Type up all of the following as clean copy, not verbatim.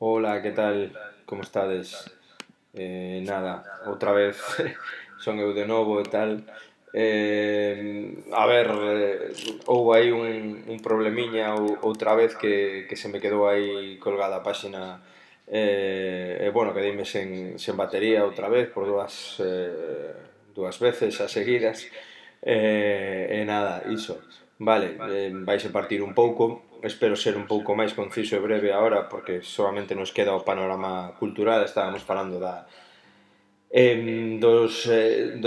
Hola, ¿qué tal? Como estades? Nada, outra vez son eu de novo e tal. A ver, houve aí un problemiña outra vez que se me quedou aí colgada a páxina bueno, quedeime sen batería outra vez por dúas veces as seguidas nada, iso. Vale, vais a partir un pouco. Espero ser un pouco máis conciso e breve agora porque solamente nos queda o panorama cultural. Estábamos falando dos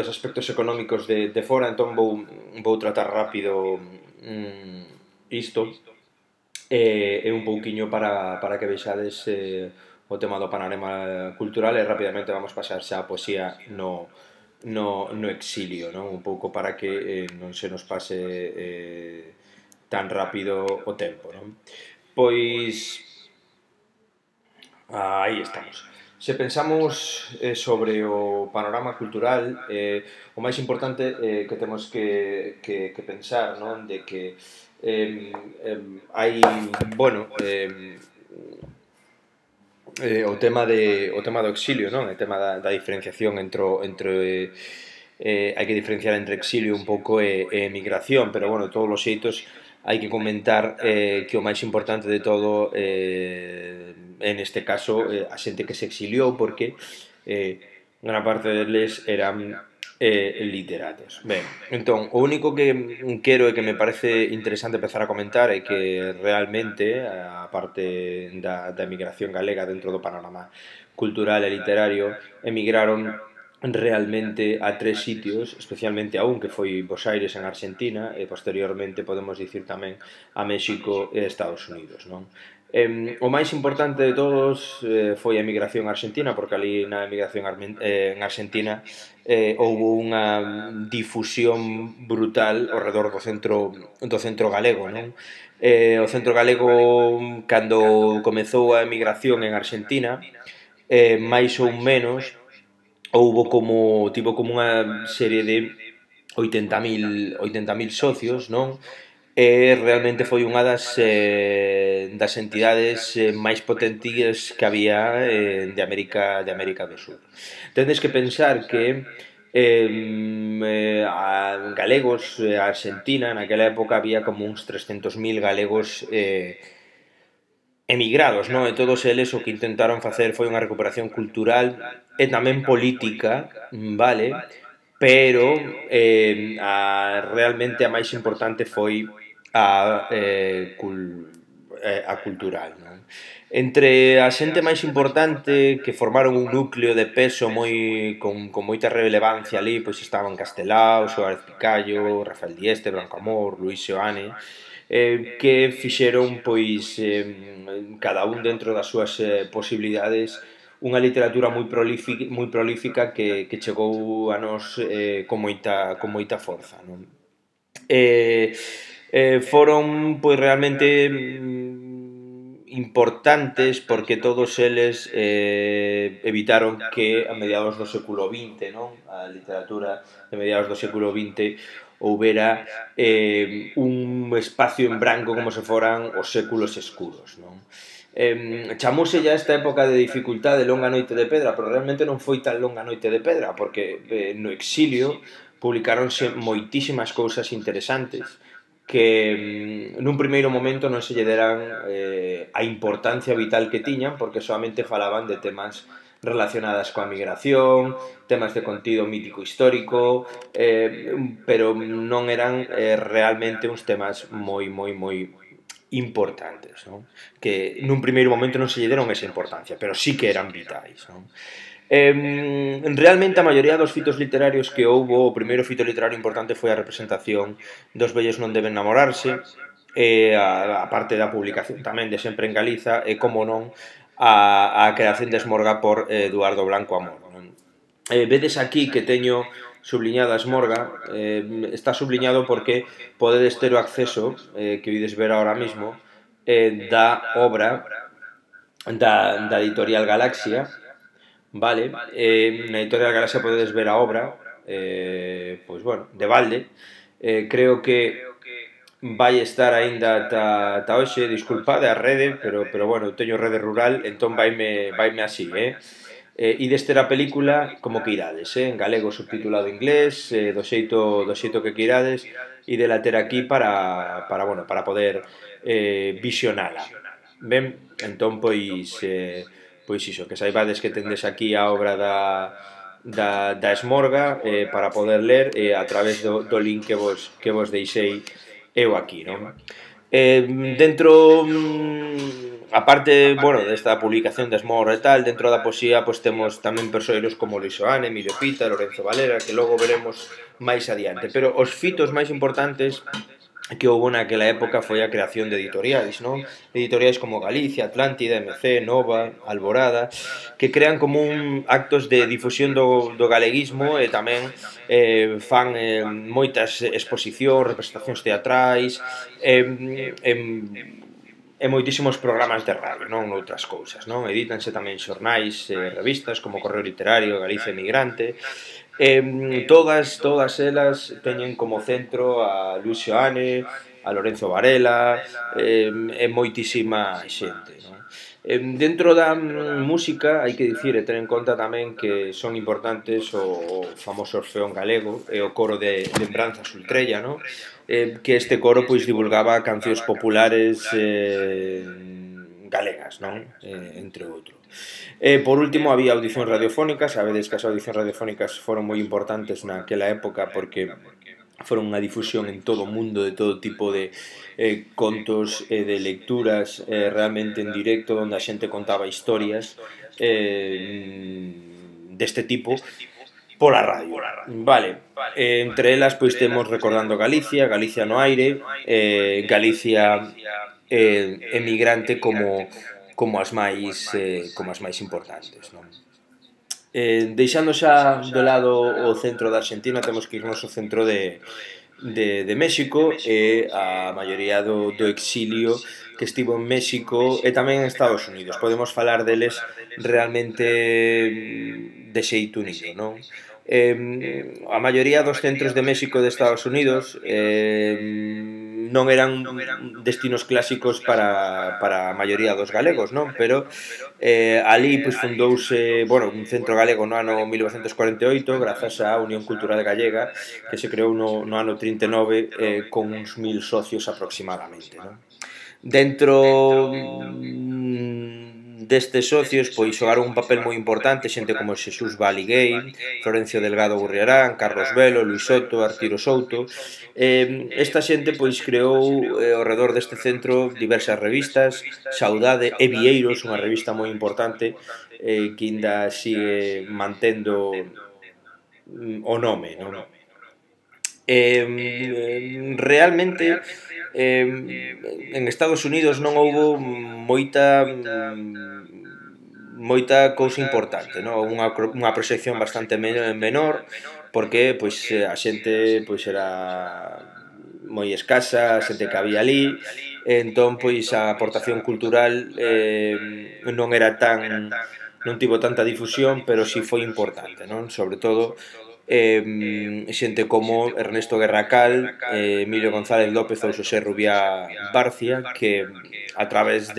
aspectos económicos de fora, entón vou tratar rápido isto e un pouquiño para que vexades o tema do panorama cultural e rapidamente vamos pasar xa a poesía no exilio, non? Un pouco para que non se nos pase tan rápido o tempo, non? Pois aí estamos. Se pensamos sobre o panorama cultural, o máis importante que temos que pensar, non? De que hai, bueno, o tema do exilio, non? O tema da diferenciación hai que diferenciar entre exilio un pouco e emigración, pero bueno, de todos os xeitos hai que comentar que o máis importante de todo en este caso a xente que se exiliou porque gran parte deles eran literatos. Ben, entón, o único que quero e que me parece interesante empezar a comentar é que realmente, a parte da emigración galega dentro do panorama cultural e literario, emigraron realmente a tres sitios, especialmente a un que foi Bos Aires en Argentina e posteriormente podemos dicir tamén a México e Estados Unidos, non? O máis importante de todos foi a emigración argentina, porque ali na emigración en Argentina houve unha difusión brutal ao redor do centro galego, non? O centro galego, cando comezou a emigración en Argentina, máis ou menos tivo como unha serie de 80.000 socios, non? E realmente foi unha das entidades máis potentes que había de América do Sur. Tedes que pensar que galegos a Argentina naquela época había como uns 300.000 galegos emigrados, non? E todos eles o que intentaron facer foi unha recuperación cultural e tamén política, vale? Pero realmente a máis importante foi a cultural, non? Entre a xente máis importante que formaron un núcleo de peso con moita relevancia ali, pois estaban Castelao, Suárez Picallo, Rafael Dieste, Blanco Amor, Luis Seoane, que fixeron, pois, cada un dentro das súas posibilidades, unha literatura moi prolífica que chegou a nós con moita forza, non? Foron pois realmente importantes porque todos eles evitaron que a mediados do século XX, non? A literatura de mediados do século XX houbera un espacio en branco como se foran os séculos escuros, non? Chamouse ya esta época de dificultade longa noite de pedra, pero realmente non foi tan longa noite de pedra porque no exilio publicaronse moitísimas cousas interesantes que nun primeiro momento non se lle deran a importancia vital que tiñan porque solamente falaban de temas relacionadas coa migración, temas de contido mítico histórico, pero non eran realmente uns temas moi importantes, non? Que nun primeiro momento non se lle deron esa importancia, pero sí que eran vitais, non? Realmente a maioría dos fitos literarios que houbo, o primeiro fito literario importante foi a representación dos vellos non deben namorarse, a parte da publicación tamén de Sempre en Galiza e, como non, a creación de Esmorga por Eduardo Blanco Amor, non? Vedes aquí que teño subliñada Esmorga, está subliñado porque podedes ter o acceso, que oides ver ahora mismo, da obra da editorial Galaxia, vale? Na editorial Galaxia podedes ver a obra, pois bueno, de balde. Creo que vai estar aínda ata hoxe, disculpade a rede, pero bueno, eu teño rede rural, entón vaime así, e deste era a película como que irades, en galego subtitulado en inglés, do xeito que irades, e de la ter aquí bueno, para poder visionala. Ben, entón, pois iso, que saibades que tendes aquí a obra da Esmorga para poder ler a través do link que vos deixei eu aquí, non? Dentro, aparte, bueno, desta publicación de Esmorga e tal, dentro da poesía, pois temos tamén persoeiros como Luis Oane, Emilio Pita, Lorenzo Valera, que logo veremos máis adiante. Pero os fitos máis importantes que houve naquela época foi a creación de editoriais, non? Editoriais como Galicia, Atlántida, MC, Nova, Alborada, que crean como actos de difusión do galeguismo e tamén fan moitas exposicións, representacións teatrais, e moitísimos programas de radio, non outras cousas, non? Edítanse tamén xornais e revistas como Correo Literario, Galicia Emigrante. Todas elas teñen como centro a Luis Seoane, a Lorenzo Varela e moitísima xente, non? Dentro da música hai que dicir e ter en conta tamén que son importantes o famoso Orfeón Galego e o coro de Lembranzas Ultrella, non? Que este coro pois divulgaba cancións populares galegas, non? Entre outros. Por último, había audicións radiofónicas. Sabedes que as audicións radiofónicas foron moi importantes naquela época porque foron unha difusión en todo o mundo de todo tipo de contos e de lecturas realmente en directo, onde a xente contaba historias deste tipo pola radio. Vale, entre elas pois temos Recordando Galicia, Galicia no aire, Galicia emigrante como as máis importantes, non? Deixando xa do lado o centro da Argentina, temos que irnos ao centro de México e a maioría do exilio que estivo en México e tamén en Estados Unidos. Podemos falar deles realmente de xeito unido, non? A maioría dos centros de México e de Estados Unidos non eran destinos clásicos para a maioría dos galegos, non? Pero ali pois fundouse, bueno, un centro galego no ano 1948 grazas á Unión Cultural Gallega que se creou no ano 39 con uns 1000 socios aproximadamente, non? Dentro destes socios pois xogaron un papel moi importante xente como Xesús Baliguei, Florencio Delgado Gurriarán, Carlos Velo, Luis Soto, Artiro Souto. Esta xente pois creou ao redor deste centro diversas revistas, Saudade e Vieiros, unha revista moi importante que ainda sigue mantendo o nome, non? Realmente en Estados Unidos non houbo moita cousa importante, non? Unha proxección bastante menor porque pois a xente pois era moi escasa, a xente que había ali, entón pois a aportación cultural non era non tivo tanta difusión, pero si foi importante, non? Sobre todo xente como Ernesto Guerracal, Emilio González López ou Xosé Rubiá Barcia, que a través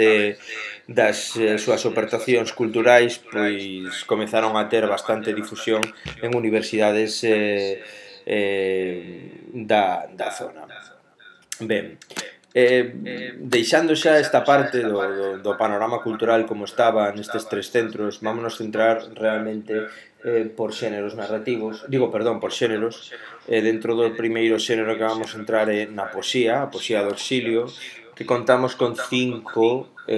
das súas aportacións culturais pois comezaron a ter bastante difusión en universidades da zona. Ben, deixando xa esta parte do panorama cultural como estaba nestes tres centros, vámonos centrar realmente por xéneros narrativos, por xéneros. Dentro do primeiro xénero que vamos entrar é na poesía, a poesía do exilio, que contamos con 5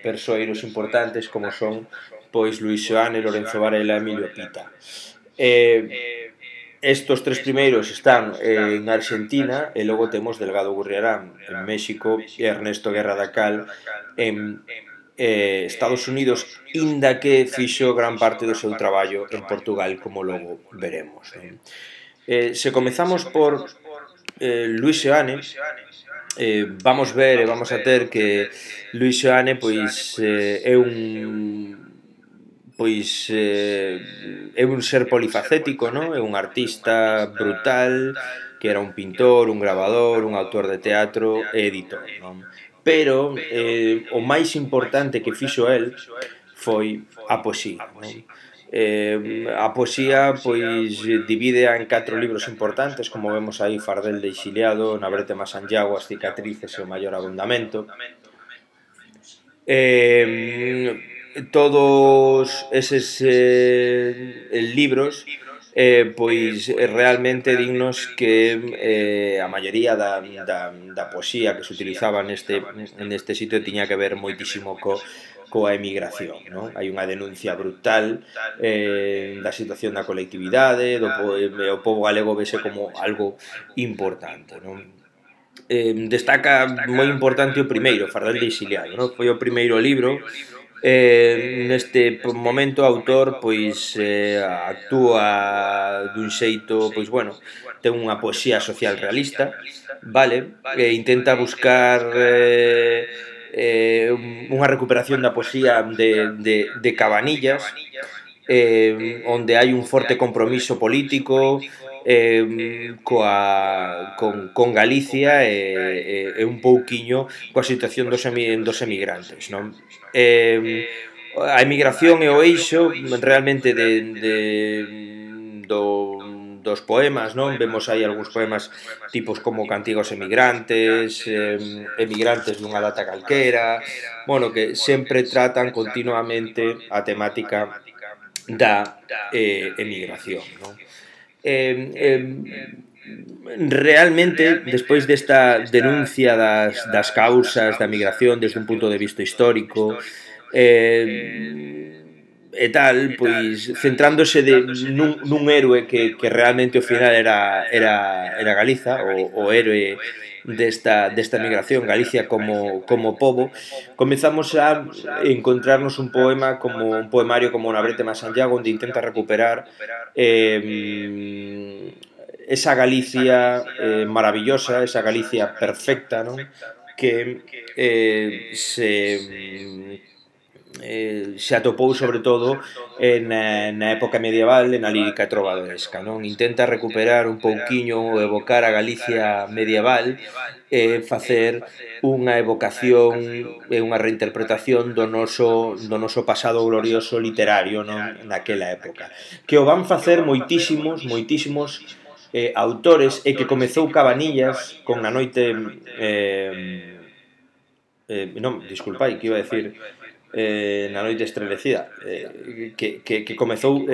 persoeiros importantes como son pois Luis Seoane, Lorenzo Varela e Emilio Pita. Estos tres primeiros están en Argentina e logo temos Delgado Gurriarán en México e Ernesto Guerra da Cal en Estados Unidos, inda que fixo gran parte do seu traballo en Portugal, como logo veremos. Se comezamos por Luis Seoane, vamos ver e vamos a ter que Luis Seoane pois é un ser polifacético, non? É un artista brutal, que era un pintor, un grabador, un autor de teatro e editor, non? Pero o máis importante que fixo el foi a poesía, non? A poesía pois divide en 4 libros importantes, como vemos aí: Fardel de Exiliado, Na Bretema Sanlleado, As cicatrices e o maior abondamento. Todos eses libros pois realmente dignos que a maioría da poesía que se utilizaba neste sitio tiña que ver moitísimo coa emigración, non? Hai unha denuncia brutal da situación da colectividade, o pobo galego vese como algo importante, non? Destaca moi importante o primeiro, Fardel de Exiliado, non? Foi o primeiro libro. Neste momento o autor pois actúa dun xeito, pois bueno, ten unha poesía social realista, vale? Intenta buscar unha recuperación da poesía de Cabanillas, onde hai un forte compromiso político con Galicia e un pouquiño coa situación dos emigrantes, non? A emigración é o eixo realmente dos poemas, non? Vemos aí algúns poemas tipos como Cantigos emigrantes, Emigrantes dunha data calquera, bueno, que sempre tratan continuamente a temática da emigración, non? Realmente, despois desta denuncia das causas da migración desde un punto de vista histórico e tal, pois centrándose nun héroe que realmente ao final era Galiza, o héroe desta migración, Galicia como pobo, comezamos a encontrarnos un poema como un poemario como Na Bretema Sanlleado, onde intenta recuperar esa Galicia maravillosa, esa Galicia perfecta, non? Que se atopou sobre todo na época medieval e na lírica trovadoresca, non? Intenta recuperar un pouquiño ou evocar a Galicia medieval e facer unha evocación e unha reinterpretación do noso pasado glorioso literario, non? Naquela época, que o van facer moitísimos autores, e que comezou Cabanillas con Na noite non, disculpai, que iba a decir Na noite estrelecida, que comezou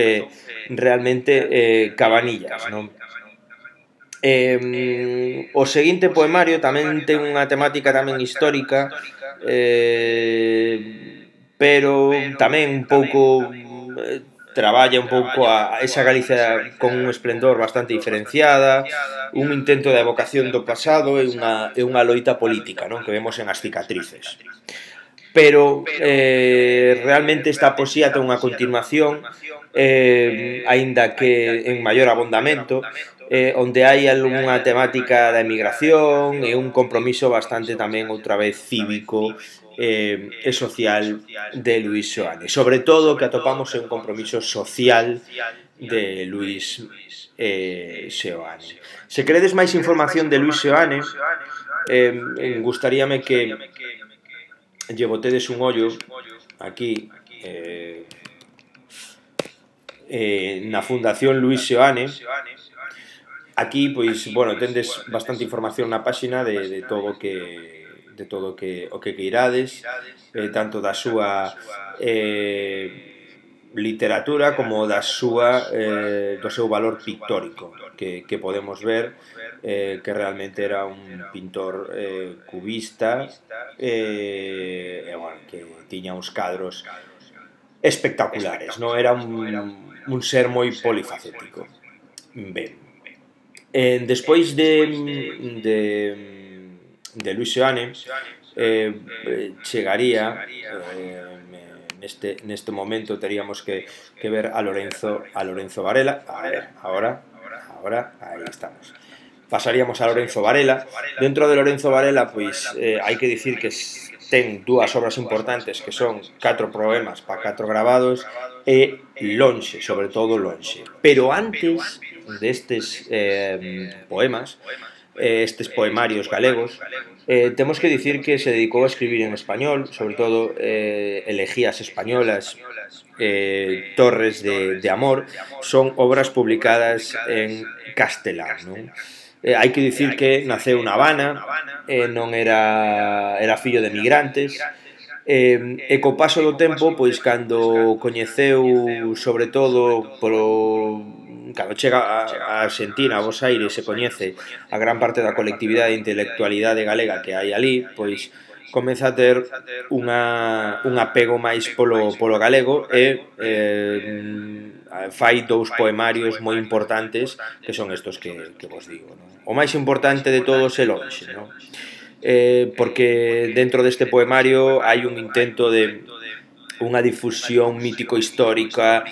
realmente Cabanillas, non? O seguinte poemario tamén ten unha temática tamén histórica, pero tamén un pouco traballa un pouco a esa Galicia con un esplendor bastante diferenciada, un intento de evocación do pasado e unha loita política, non? Que vemos en As cicatrices. Pero realmente esta poesía ten unha continuación, aínda que en maior abondamento, onde hai algunha temática da emigración e un compromiso bastante tamén outra vez cívico e social de Luís Seoane. Sobre todo o que atopamos é un compromiso social de Luís Seoane. Se queredes máis información de Luís Seoane, gustaríame que lle botedes un ollo aquí na Fundación Luís Seoane. Aquí, pois, bueno, tendes bastante información na páxina de todo o que queirades, tanto da súa literatura como do seu valor pictórico, que podemos ver que realmente era un pintor cubista bueno, que tiña uns cadros espectaculares, non? Era un ser moi polifacético. Ben, despois de Luís Seoane chegaría neste momento teríamos que ver a Lorenzo Varela. A ver, ahora aí estamos. pasaríamos a Lorenzo Varela. Dentro de Lorenzo Varela, pois, hai que dicir que ten dúas obras importantes que son 4 poemas para 4 gravados e Lonxe, sobre todo Lonxe. Pero antes destes poemas, estes poemarios galegos, temos que dicir que se dedicou a escribir en español, sobre todo elegías españolas, Torres de Amor, son obras publicadas en castelán, non? Hai que dicir que naceu na Habana, non era fillo de migrantes, e co paso do tempo, pois cando coñeceu, sobre todo, cando chega a Argentina, a Buenos Aires, se coñece a gran parte da colectividade e intelectualidade galega que hai ali, pois comeza a ter un apego máis polo galego e fai dous poemarios moi importantes que son estos que vos digo, non? O máis importante de todos é Lonxe, non? Porque dentro deste poemario hai un intento de unha difusión mítico-histórica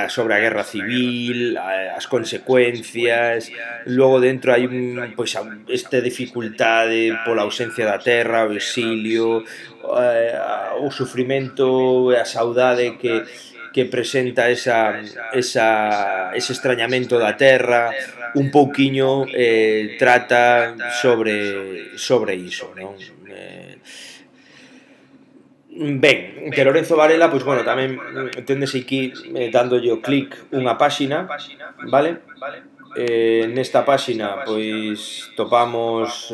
sobre a guerra civil, as consecuencias, logo dentro hai pois, esta dificultade pola ausencia da terra, o exilio, o sufrimento e a saudade que presenta ese extrañamento da terra, un pouquiño trata sobre iso, non? Ben, que Lorenzo Varela, pois, bueno, tamén tendes aquí dándolle o clic unha páxina, vale? Nesta páxina, pois, topamos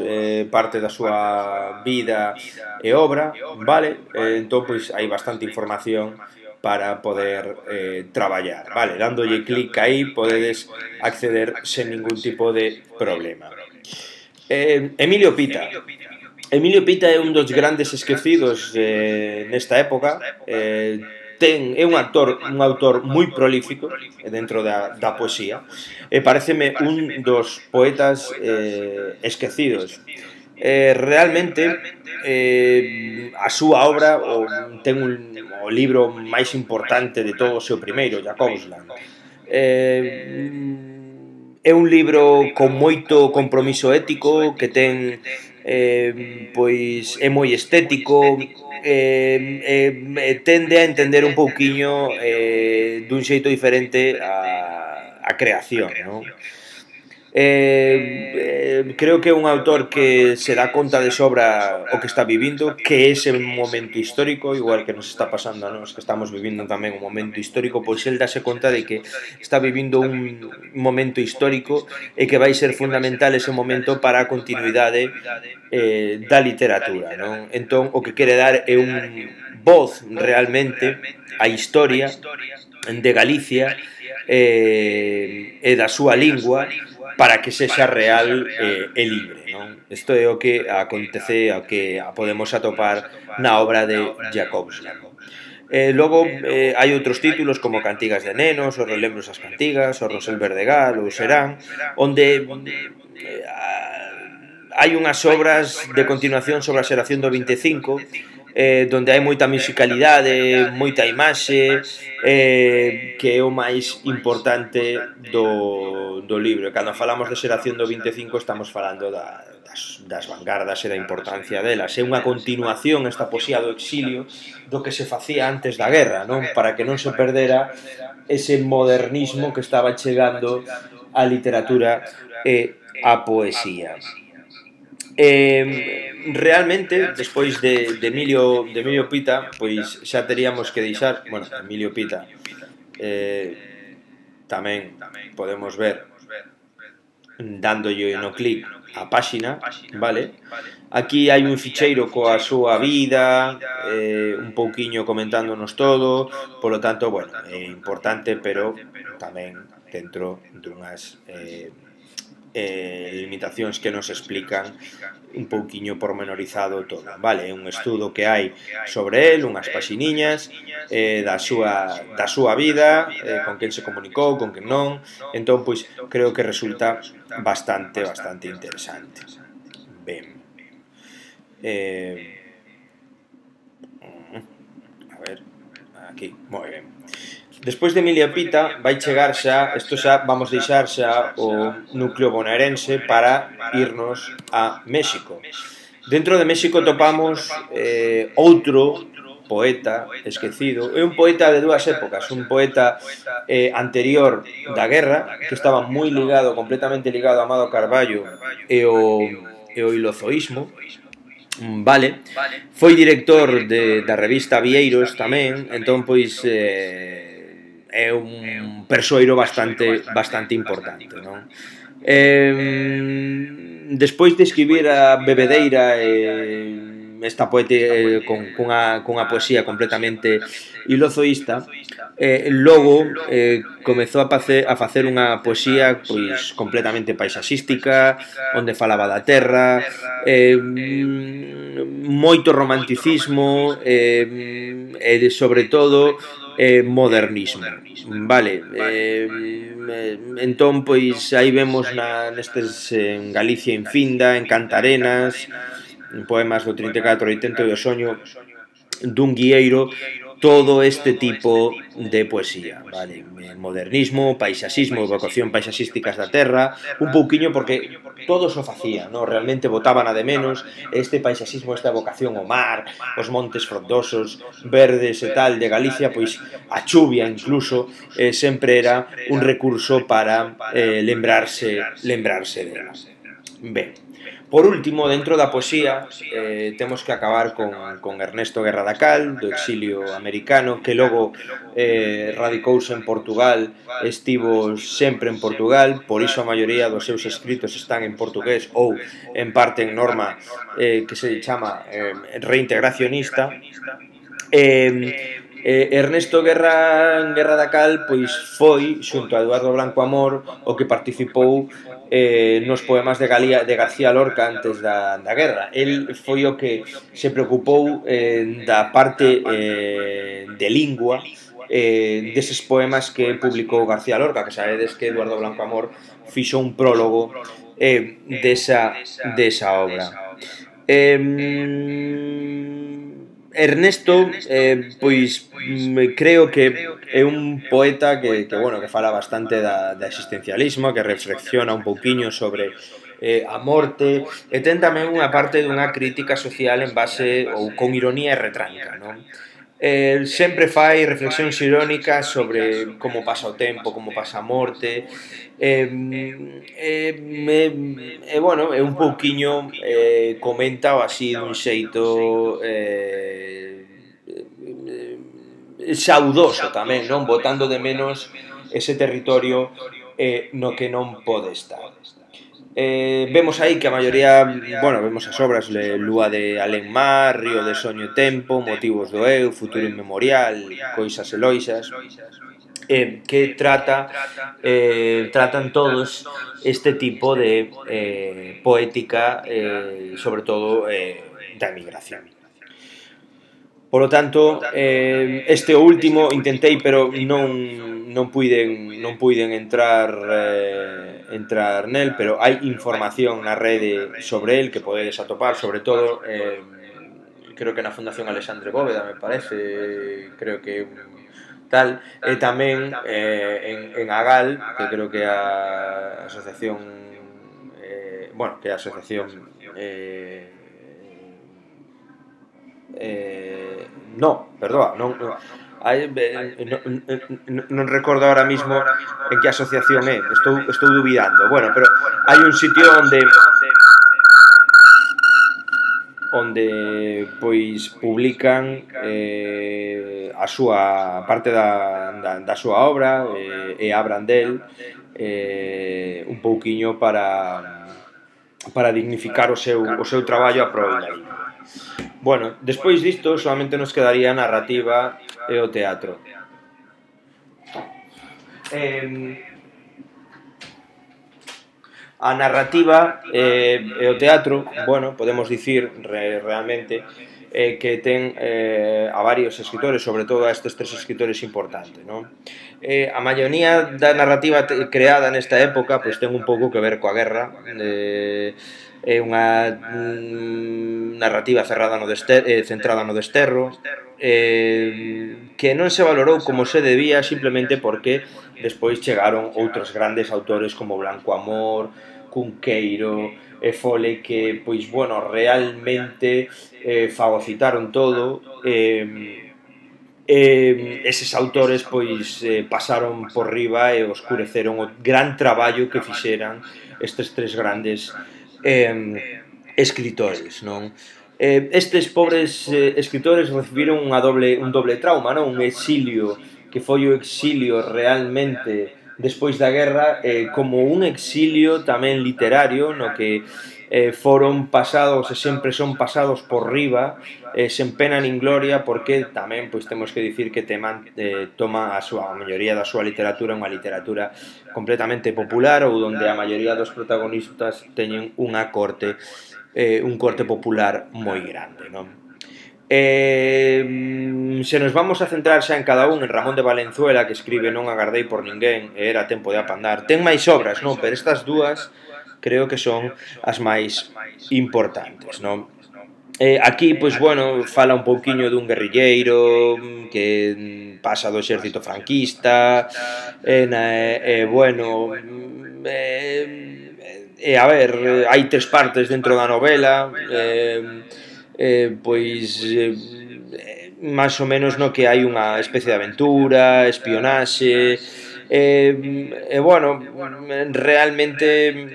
parte da súa vida e obra, vale? Entón, pois, hai bastante información para poder traballar, vale? Dándolle clic aí podedes acceder sen ningún tipo de problema. Emilio Pita. Emilio Pita é un dos grandes esquecidos nesta época, é un autor moi prolífico dentro da poesía, e pareceme un dos poetas esquecidos. Realmente, a súa obra ten o libro máis importante de todo o seu primeiro, Jacobsland. É un libro con moito compromiso ético, que ten pois é moi estético, tende a entender un pouquiño dun xeito diferente a creación, non? Creo que é un autor que se dá conta de sobra o que está vivindo, que é ese momento histórico, igual que nos está pasando a nós, que estamos vivindo tamén un momento histórico, pois el dáse conta de que está vivindo un momento histórico e que vai ser fundamental ese momento para a continuidade da literatura, non? Entón, o que quere dar é un voz realmente á historia de Galicia e da súa lingua para que sexa real e libre, non? Isto é o que acontece, o que podemos atopar na obra de Jacobsland. Logo hai outros títulos como Cantigas de nenos, os relembros das cantigas, o Rosel Verdegal, ou Serán, onde hai unhas obras de continuación sobre a xeración do 25, donde hai moita musicalidade, moita imaxe, que é o máis importante do libro. Cando falamos de xeración do 25 estamos falando das vanguardas e da importancia delas. É unha continuación esta poesía do exilio do que se facía antes da guerra, non? Para que non se perdera ese modernismo que estaba chegando á literatura e á poesía. Realmente, despois de Emilio Pita, pois xa teríamos que deixar, bueno, Emilio Pita tamén podemos ver dándolle no clic a páxina, vale? Aquí hai un ficheiro coa súa vida, un pouquiño comentándonos todo, polo tanto, bueno, é importante, pero tamén dentro dunhas limitacións que nos explican un pouquiño pormenorizado todo, vale? É un estudo que hai sobre el, unhas paxiniñas da súa vida, con quen se comunicou, con quen non. Entón, pois, creo que resulta bastante interesante. Ben. A aquí, moi ben. Despois de Emilia Pita vai chegar xa, isto xa vamos deixar xa o núcleo bonaerense para irnos a México. Dentro de México topamos outro poeta esquecido, é un poeta de dúas épocas, un poeta anterior da guerra, que estaba moi ligado, completamente ligado a Amado Carballo e o ilozoísmo, vale, foi director da revista Vieiros tamén, entón pois é un persoeiro bastante importante, non? Despois de escribir a Bebedeira esta poeta cunha poesía completamente ilozoísta, logo comezou a facer unha poesía pois completamente paisaxística, onde falaba da terra, moito romanticismo e sobre todo modernismo, vale? Entón, pois, aí vemos nestes en Galicia infinda, en Cantarenas, en poemas do 34, 80 e o soño dun guieiro, todo este tipo de poesía, vale? Modernismo, paisaxismo, evocación paisaxísticas da terra, un pouquiño porque todos o facían, no? Realmente botaban a de menos este paisaxismo, esta evocación ao mar, os montes frondosos, verdes e tal de Galicia, pois a chuvia incluso sempre era un recurso para lembrarse dela. Ben, por último, dentro da poesía, temos que acabar con Ernesto Guerra da Cal, do exilio americano, que logo radicouse en Portugal, estivo sempre en Portugal, por iso a maioría dos seus escritos están en portugués ou en parte en norma que se chama reintegracionista. Ernesto Guerra da Cal pois foi, xunto a Eduardo Blanco Amor, o que participou nos poemas de García Lorca antes da guerra. El foi o que se preocupou da parte de lingua deses poemas que publicou García Lorca, que sabedes que Eduardo Blanco Amor fixo un prólogo desa obra. Ernesto, pois, creo que é un poeta que fala bastante da existencialismo, que reflexiona un pouquiño sobre a morte, e ten tamén unha parte dunha crítica social en base, ou con ironía e retranca, non? Sempre fai reflexións irónicas sobre como pasa o tempo, como pasa a morte, bueno, é un pouquiño comenta así dun xeito saudoso tamén, non? Botando de menos ese territorio no que non pode estar. Vemos aí que a maioría, vemos as obras Lúa de Alén Mar, Río de Soño e Tempo, Motivos do Eu, Futuro Inmemorial, Coisas e Loixas, que tratan todos este tipo de poética, sobre todo da emigración. Por lo tanto, este último intentei, pero non puiden entrar nel, pero hai información na rede sobre el que podedes atopar, sobre todo creo que na Fundación Alexandre Bóveda, me parece, creo que tal, e tamén en AGAL, que creo que é a asociación que é a asociación non recordo ahora mismo en que asociación é, estou dubidando, pero hai un sitio onde pois publican a súa parte da súa obra e abran del un pouquiño para dignificar o seu traballo a prol da lingua. Bueno, despois disto solamente nos quedaría a narrativa e o teatro. A narrativa e o teatro, podemos dicir realmente que ten a varios escritores, sobre todo a estes tres escritores importantes, non? A maioría da narrativa creada nesta época pois ten un pouco que ver coa guerra, unha narrativa centrada no desterro, que non se valorou como se debía simplemente porque despois chegaron outros grandes autores como Blanco Amor, Cunqueiro e Fole que, pois, bueno, realmente fagocitaron todo, eses autores pois pasaron por riba e oscureceron o gran traballo que fixeran estes tres grandes escritores, non? Estes pobres escritores recibiron un doble trauma, non? Un exilio que foi o exilio realmente despois da guerra, como un exilio tamén literario no que foron pasados e sempre son pasados por riba, sen pena nin gloria, porque tamén pois temos que dicir que toma a maioría da súa literatura unha literatura completamente popular ou onde a maioría dos protagonistas teñen un corte popular moi grande, non? Se nos vamos a centrar xa en cada un, en Ramón de Valenzuela, que escribe Non agardei por ninguén e Era tempo de apandar, ten máis obras, non? Pero estas dúas creo que son as máis importantes, non? Aquí, pois, bueno, fala un pouquiño dun guerrilleiro que pasa do exército franquista, bueno, a ver, hai tres partes dentro da novela, pois máis ou menos no que hai unha especie de aventura, espionaxe, bueno, realmente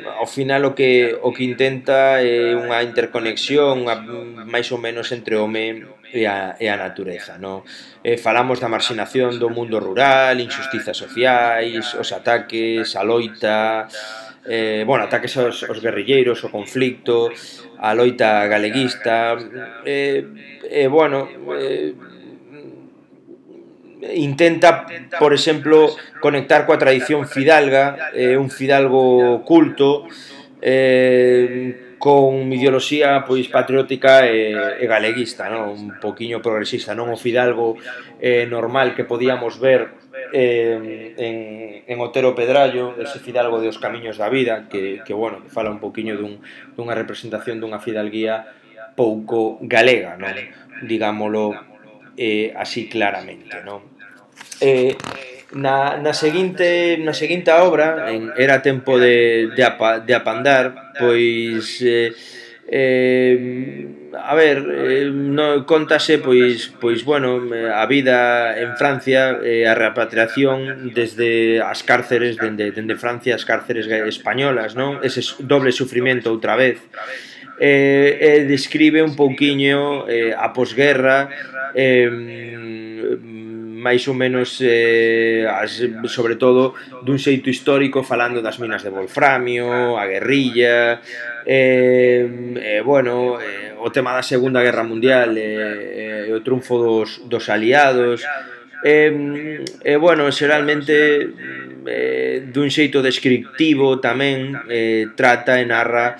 ao final o que intenta é unha interconexión máis ou menos entre o home e a natureza, non? Falamos da marxinación do mundo rural, injustizas sociais, os ataques, a loita, bueno, ataques aos guerrilleiros, o conflicto, a loita galeguista, bueno, intenta, por exemplo, conectar coa tradición fidalga, un fidalgo culto, con ideoloxía pois patriótica e galeguista, non? Un poquinho progresista, non o fidalgo normal que podíamos ver en Otero Pedrallo, ese fidalgo de Os camiños da vida, que bueno, que fala un poquinho dunha representación dunha fidalguía pouco galega, non? Digámolo así claramente, non? Na seguinte obra, en Era tempo de apandar, pois a ver, contase pois bueno, a vida en Francia, a repatriación desde as cárceres, dende Francia as cárceres españolas, non? Ese doble sufrimento outra vez. Describe un pouquiño a posguerra, máis ou menos sobre todo dun xeito histórico, falando das minas de wolframio, a guerrilla, bueno, o tema da Segunda Guerra Mundial e o triunfo dos aliados, bueno, xeralmente dun xeito descriptivo tamén trata e narra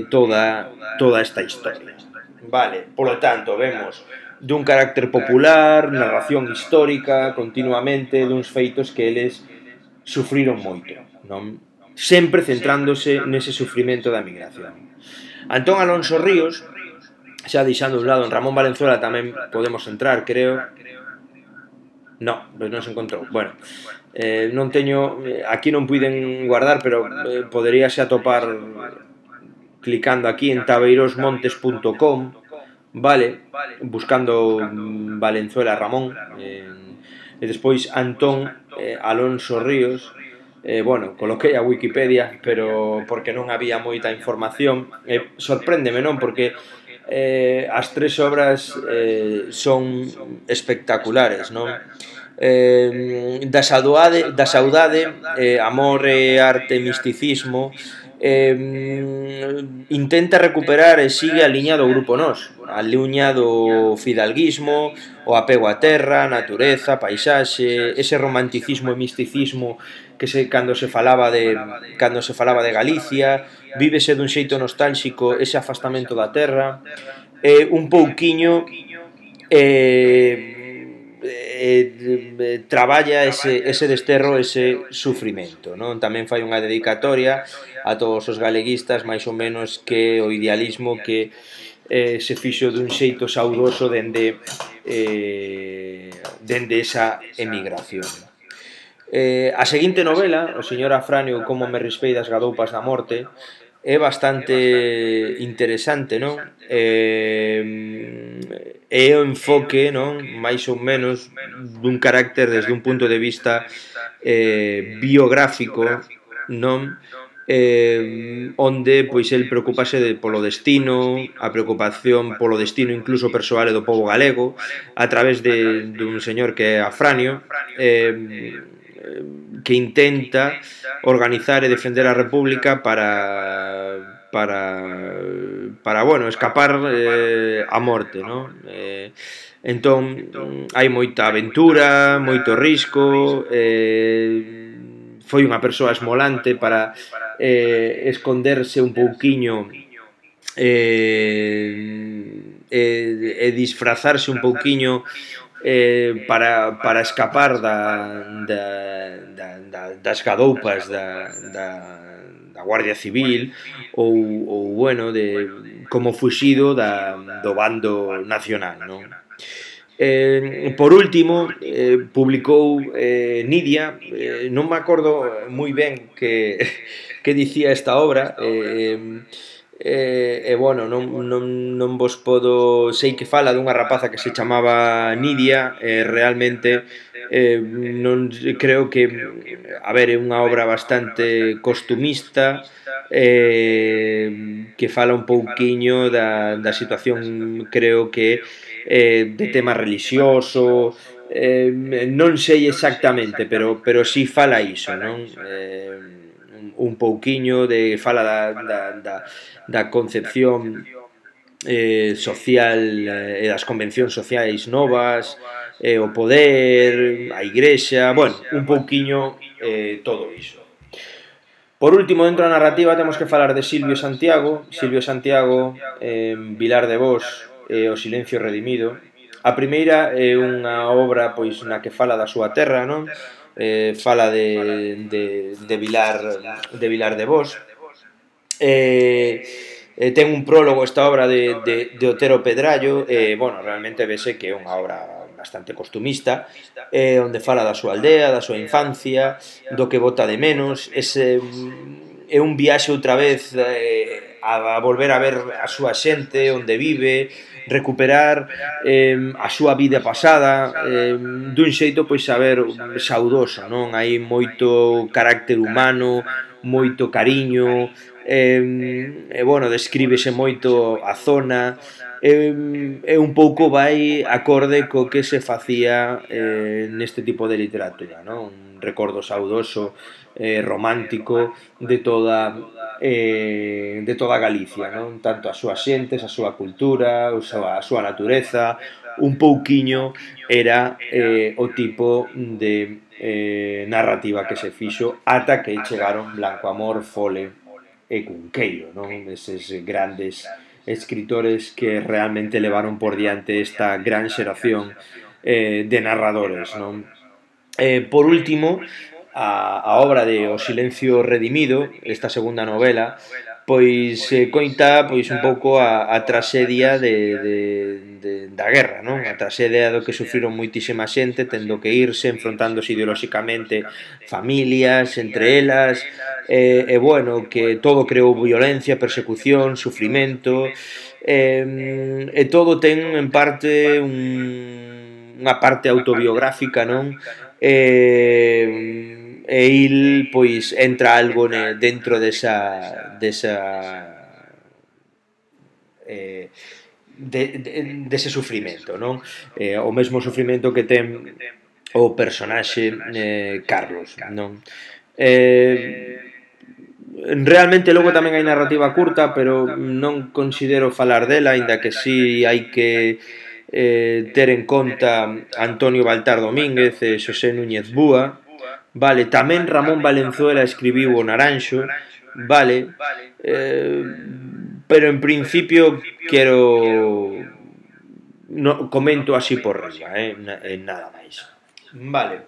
toda esta historia. Vale, polo tanto, vemos dun carácter popular, narración histórica continuamente duns feitos que eles sufriron moito, non? Sempre centrándose nese sufrimento da migración. Antón Alonso Ríos, xa deixando un lado en Ramón Valenzuela tamén podemos entrar, creo. No, pois non se encontrou. Bueno, non teño, aquí non puiden guardar, pero poderíase atopar clicando aquí en tabeirosmontes.com, vale, buscando Valenzuela Ramón, e despois Antón Alonso Ríos, bueno, coloquei a Wikipedia, pero porque non había moita información, sorpréndeme, non? Porque as tres obras son espectaculares, non? Da saudade, amor e arte e misticismo, intenta recuperar e sigue a liña do Grupo Nós, a liña do fidalguismo, o apego á terra, natureza, paisaxe, ese romanticismo e misticismo que cando se falaba de Galicia, vívese dun xeito nostálxico ese afastamento da terra, un pouquiño traballa ese desterro, ese sufrimento, non? Tamén fai unha dedicatoria a todos os galeguistas, máis ou menos, que o idealismo que se fixo dun xeito saudoso dende esa emigración. A seguinte novela, o señor Afranio, Como me rispei das gadoupas da morte, é bastante interesante, non? É o enfoque, non, máis ou menos dun carácter desde un punto de vista biográfico, non? Onde pois el preocupase polo destino, a preocupación polo destino incluso persoal do povo galego, a través dun señor que é Afranio, que intenta organizar e defender a República para bueno, escapar a morte, non? Entón, hai moita aventura, moito risco, foi unha persoa esmolante para esconderse un pouquiño e disfrazarse un pouquiño para escapar das gadoupas da Guardia Civil ou bueno, como fuxido do bando nacional, non? Por último, publicou Nidia, non me acordo moi ben que dicía esta obra, bueno, non vos podo... Sei que fala dunha rapaza que se chamaba Nidia, realmente non creo que... A ver, é unha obra bastante costumista, que fala un pouquiño da situación, creo que de tema religioso, non sei exactamente, pero si fala iso, non? Un pouquiño fala da concepción social e das convencións sociais novas, o poder, a igrexa, bueno, un pouquiño todo iso. Por último, dentro da narrativa temos que falar de Silvio Santiago, Vilar de Vos e O silencio redimido. A primeira é unha obra pois na que fala da súa terra, non? Fala de Vilar de Vos. Ten un prólogo esta obra de Otero Pedrallo, bueno, realmente vese que é unha obra bastante costumista, onde fala da súa aldea, da súa infancia, do que bota de menos, é un viaxe outra vez a volver a ver a súa xente, onde vive, recuperar a súa vida pasada, dun xeito, pois, a ver, saudoso, non? Hai moito carácter humano, moito cariño, bueno, descríbese moito a zona, e un pouco vai acorde co que se facía neste tipo de literatura, non? Un recordo saudoso, romántico de toda Galicia, non? Tanto as súas xentes, a súa cultura, a súa natureza, un pouquiño era o tipo de narrativa que se fixo ata que chegaron Blanco Amor, Fole e Cunqueiro, non? Eses grandes escritores que realmente levaron por diante esta gran xeración de narradores, non? Por último, a obra de O silencio redimido, esta segunda novela, pois coita pois un pouco a traxedia da guerra, non? A traxedia do que sufriron moitísima xente tendo que irse, enfrontándose ideolóxicamente familias, entre elas, e bueno, que todo creou violencia, persecución, sufrimento, e todo ten en parte unha parte autobiográfica, non? E il pois entra algo dentro dese sufrimento, non? O mesmo sufrimento que ten o personaxe Carlos, non? Realmente logo tamén hai narrativa curta, pero non considero falar dela, aínda que si hai que ter en conta Antonio Baltar Domínguez e Xosé Núñez Búa, vale, tamén Ramón Valenzuela escribiu O Naranxo, vale, pero en principio quero comento así por riba, nada máis. Vale.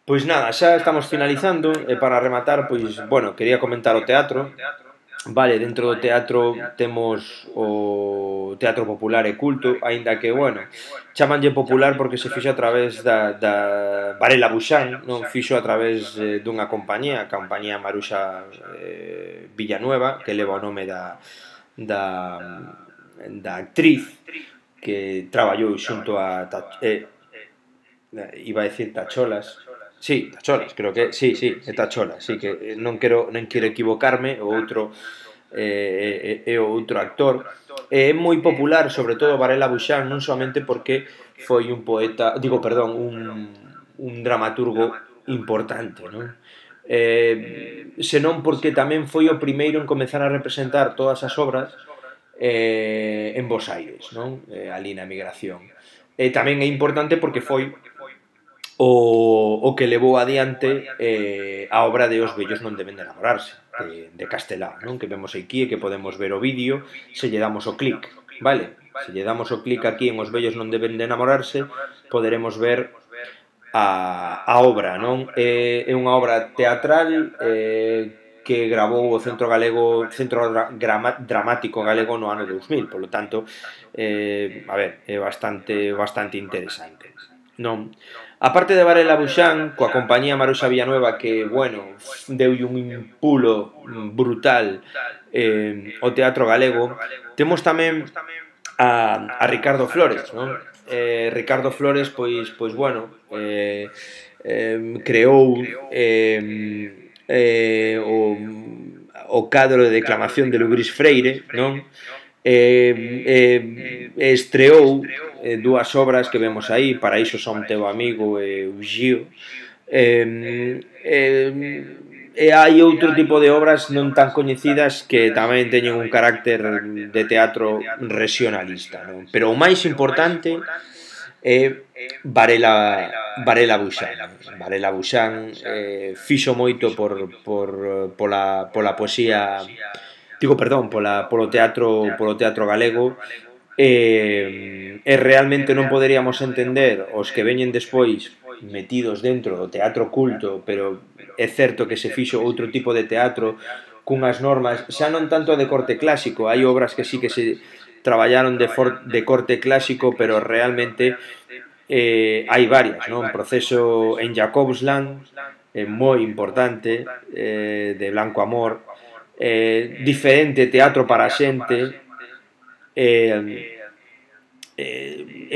Pois nada, xa estamos finalizando, e para rematar, pois, bueno, quería comentar o teatro. Vale, dentro do teatro temos o teatro popular e culto, aínda que, bueno, chamanlle popular porque se fixo a través da Varela Buxán, non fixo a través dunha compañía, a compañía Maruxa Villanueva, que leva o nome da actriz que traballou xunto a iba a decir Tacholas. Sí, Tacholas, creo que sí, é Tacholas, sí, que non quero equivocarme, o outro é o outro actor. É moi popular, sobre todo Varela Buxán, non somente porque foi un poeta, digo, perdón, un dramaturgo importante, non? Senón porque tamén foi o primeiro en comezar a representar todas as obras en Bos Aires, non? Ali na emigración. Tamén é importante porque foi o que levou adiante a obra de Os vellos non deben de enamorarse, de Castelao, non? Que vemos aquí e que podemos ver o vídeo se lle damos o clic, vale? Se lle damos o clic aquí en Os vellos non deben de enamorarse, poderemos ver a obra, non? É unha obra teatral que gravou o Centro Dramático Galego no ano 2000, polo tanto, a ver, é bastante interesante, non? A parte de Varela Buxán, coa compañía Maruxa Villanueva, que, bueno, deulle un impulo brutal ao teatro galego, temos tamén a Ricardo Flores, non? Ricardo Flores, pois bueno, creou o cadro de declamación de Luis Freire, non? Estreou dúas obras que vemos aí, Paraíso son teu amigo e Uxío, e hai outro tipo de obras non tan coñecidas que tamén teñen un carácter de teatro regionalista, non? Pero o máis importante é Varela Buxán. Varela Buxán fixo moito pola poesía, digo, perdón, polo teatro galego, e realmente non poderíamos entender os que veñen despois metidos dentro do teatro culto, pero é certo que se fixo outro tipo de teatro cunhas normas, xa non tanto de corte clásico, hai obras que sí que se traballaron de corte clásico, pero realmente hai varias, non? Proceso en Jacobsland, moi importante, de Blanco Amor, diferente teatro para a xente, e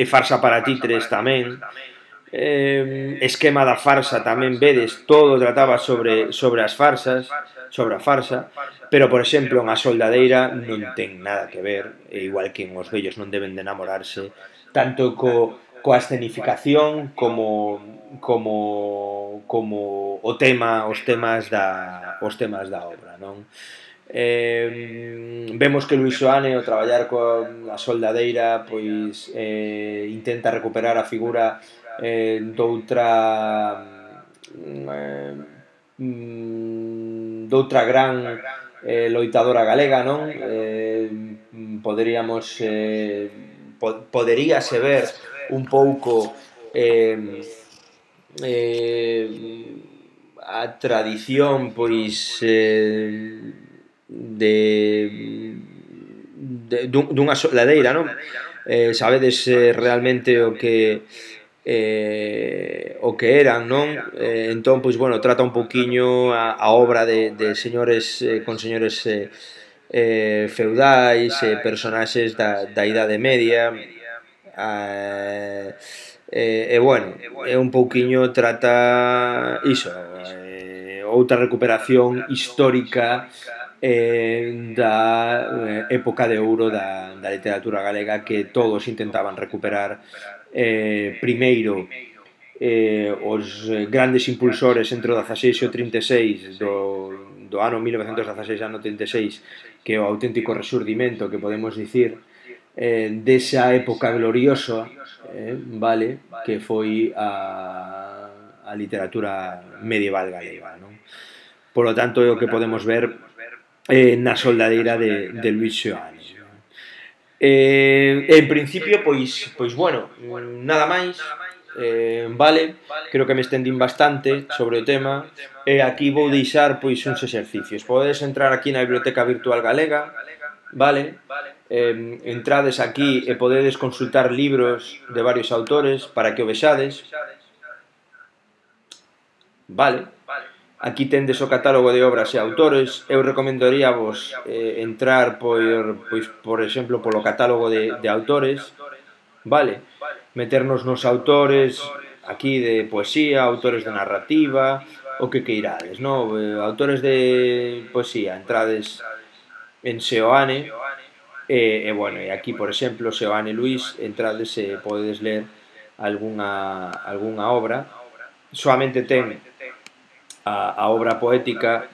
farsa para títeres tamén, esquema da farsa tamén vedes, todo trataba sobre as farsas, sobre a farsa, pero, por exemplo, en A Soldadeira non ten nada que ver, igual que en Os vellos non deben de enamorarse, tanto coa escenificación como os temas da obra, non? Vemos que Luis Soane, ao traballar coa Soldadeira, pois intenta recuperar a figura doutra gran loitadora galega, non? Poderíase ver un pouco a tradición, pois, dunha Soldadeira, non? Sabedes realmente o que eran, non? Entón, pois, bueno, trata un pouquiño a obra de señores con señores feudais, personaxes da Idade Media, e bueno, é un pouquiño trata iso, outra recuperación histórica da época de ouro da literatura galega que todos intentaban recuperar. Primeiro, os grandes impulsores entre o 16 e o 36 do ano 1916 ano 36, que é o auténtico resurdimento, que podemos dicir, desa época gloriosa, vale, que foi a literatura medieval galega, non? Por lo tanto, é o que podemos ver na Soldadeira de Luis Soane. En principio, pois bueno, nada máis, vale, creo que me estendín bastante sobre o tema, e aquí vou deixar pois uns exercicios. Podedes entrar aquí na Biblioteca Virtual Galega, vale, entrades aquí e podedes consultar libros de varios autores para que o vexades, vale. Aquí tendes o catálogo de obras e autores. Eu recomendaría vos entrar por exemplo, polo catálogo de autores, vale? Meternos nos autores aquí de poesía, autores de narrativa, o que queirades, no? Autores de poesía, entrades en Seoane, bueno, e aquí, por exemplo, Seoane Luís, entrades e podedes ler algunha obra. Soamente ten a obra poética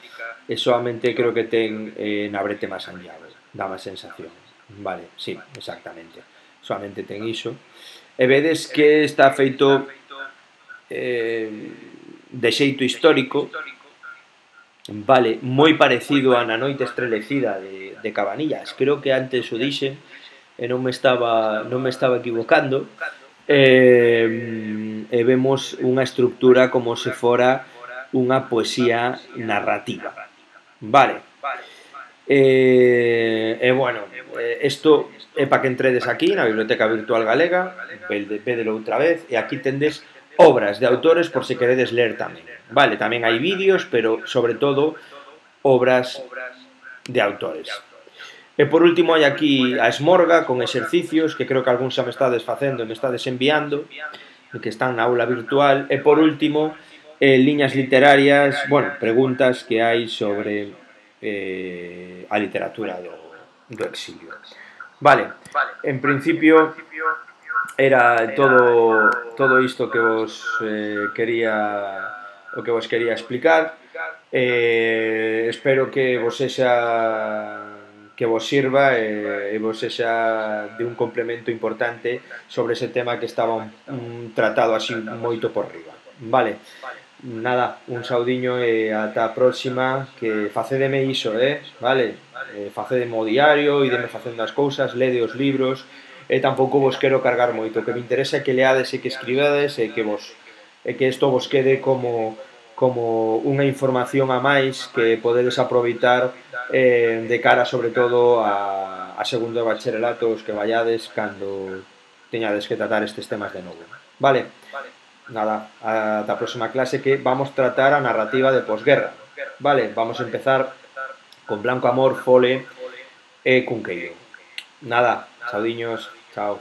e soamente creo que ten na brete máis anllado, dá má sensación, vale, sí, exactamente, soamente ten iso, e vedes que está feito de xeito histórico, vale, moi parecido a Na noite estrelecida de Cabanillas, creo que antes o dixen e non me estaba equivocando, e vemos unha estructura como se fora unha poesía narrativa, vale. Bueno, isto é para que entredes aquí na Biblioteca Virtual Galega, vedelo outra vez, e aquí tendes obras de autores por se queredes ler tamén, vale, tamén hai vídeos, pero sobre todo obras de autores. E por último hai aquí a esmorga con exercicios que creo que algún xa me estades facendo e me estades enviando, que están na aula virtual, e por último liñas literarias, bueno, preguntas que hai sobre a literatura do exilio. Vale, en principio era todo isto que vos quería explicar. Espero que vos sirva e vos sexa de un complemento importante sobre ese tema que estaba tratado así moito por riba. Vale, nada, un saudiño e ata a próxima, que facedeme iso, vale? Facedeme o diario, ideme facendo as cousas, lede os libros, e tampouco vos quero cargar moito, que me interesa que leades e que escribedes e que isto vos quede como unha información a máis que podedes aproveitar de cara sobre todo a segundo de bacharelato, os que vallades cando teñades que tratar estes temas de novo, vale? Nada, ata a próxima clase, que vamos tratar a narrativa de posguerra, vale? Vamos a empezar con Blanco Amor, Fole e Cunqueiro. Nada, saudiños, chao.